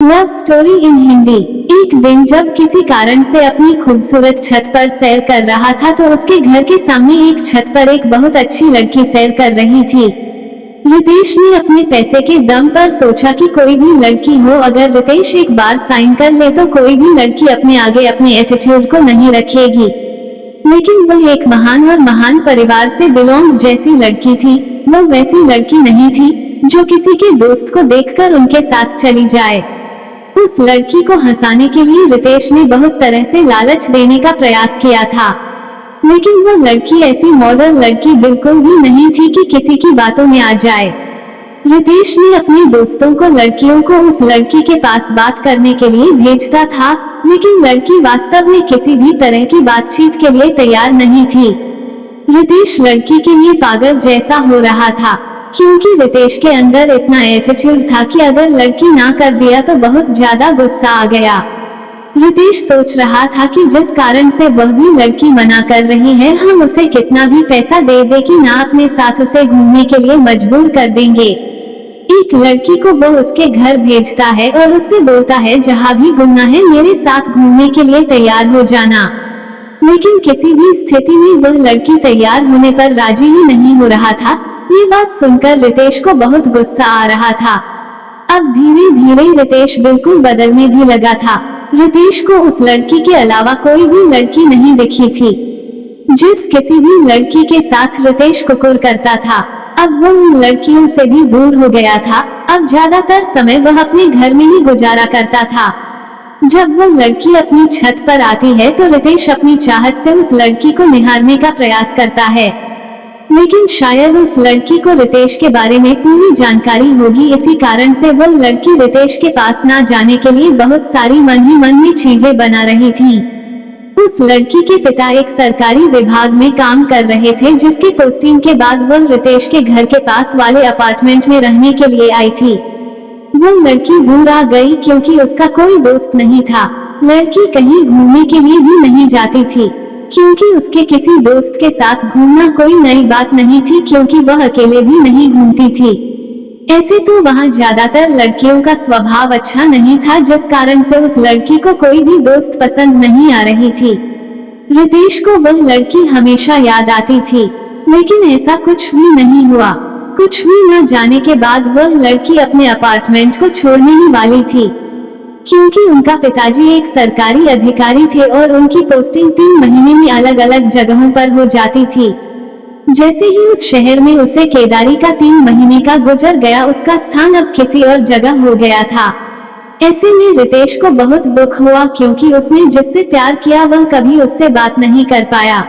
Love story in Hindi. एक दिन जब किसी कारण से अपनी खूबसूरत छत पर सैर कर रहा था तो उसके घर के सामने एक छत पर एक बहुत अच्छी लड़की सैर कर रही थी। रितेश ने अपने पैसे के दम पर सोचा कि कोई भी लड़की हो, अगर रितेश एक बार साइन कर ले तो कोई भी लड़की अपने आगे अपने एटीट्यूड को नहीं रखेगी। लेकिन वह एक महान और महान परिवार से बिलोंग जैसी लड़की थी। वह वैसी लड़की नहीं थी जो किसी के दोस्त को देखकर उनके साथ चली जाए। उस लड़की को हंसाने के लिए रितेश ने बहुत तरह से लालच देने का प्रयास किया था, लेकिन वो लड़की ऐसी मॉडल लड़की बिल्कुल भी नहीं थी कि किसी की बातों में आ जाए। रितेश ने अपने दोस्तों को लड़कियों को उस लड़की के पास बात करने के लिए भेजता था, लेकिन लड़की वास्तव में किसी भी तरह की बातचीत के लिए तैयार नहीं थी। रितेश लड़की के लिए पागल जैसा हो रहा था, क्योंकि रितेश के अंदर इतना एटीट्यूड था कि अगर लड़की ना कर दिया तो बहुत ज्यादा गुस्सा आ गया। रितेश सोच रहा था कि जिस कारण से वह भी लड़की मना कर रही है, हम उसे कितना भी पैसा दे दे कि ना अपने साथ उसे घूमने के लिए मजबूर कर देंगे। एक लड़की को वो उसके घर भेजता है और उससे बोलता है, जहाँ भी घूमना है मेरे साथ घूमने के लिए तैयार हो जाना। लेकिन किसी भी स्थिति में वह लड़की तैयार होने पर राजी ही नहीं हो रहा था। ये बात सुनकर रितेश को बहुत गुस्सा आ रहा था। अब धीरे धीरे रितेश बिल्कुल बदलने भी लगा था। रितेश को उस लड़की के अलावा कोई भी लड़की नहीं दिखी थी। जिस किसी भी लड़की के साथ रितेश कुकुर करता था, अब वो उन लड़कियों से भी दूर हो गया था। अब ज्यादातर समय वह अपने घर में ही गुजारा करता था। जब वो लड़की अपनी छत पर आती है तो रितेश अपनी चाहत से उस लड़की को निहारने का प्रयास करता है, लेकिन शायद उस लड़की को रितेश के बारे में पूरी जानकारी होगी। इसी कारण से वह लड़की रितेश के पास ना जाने के लिए बहुत सारी मन ही मन में चीजें बना रही थी। उस लड़की के पिता एक सरकारी विभाग में काम कर रहे थे, जिसकी पोस्टिंग के बाद वह रितेश के घर के पास वाले अपार्टमेंट में रहने के लिए आई थी। वो लड़की दूर आ गई क्योंकि उसका कोई दोस्त नहीं था। लड़की कहीं घूमने के लिए भी नहीं जाती थी, क्योंकि उसके किसी दोस्त के साथ घूमना कोई नई बात नहीं थी, क्योंकि वह अकेले भी नहीं घूमती थी। ऐसे तो वहाँ ज्यादातर लड़कियों का स्वभाव अच्छा नहीं था, जिस कारण से उस लड़की को कोई भी दोस्त पसंद नहीं आ रही थी। रितेश को वह लड़की हमेशा याद आती थी, लेकिन ऐसा कुछ भी नहीं हुआ। कुछ भी न जाने के बाद वह लड़की अपने अपार्टमेंट को छोड़ने ही वाली थी, क्योंकि उनका पिताजी एक सरकारी अधिकारी थे और उनकी पोस्टिंग 3 महीने में अलग अलग जगहों पर हो जाती थी। जैसे ही उस शहर में उसे केदारी का 3 महीने का गुजर गया, उसका स्थान अब किसी और जगह हो गया था। ऐसे में रितेश को बहुत दुख हुआ, क्योंकि उसने जिससे प्यार किया वह कभी उससे बात नहीं कर पाया।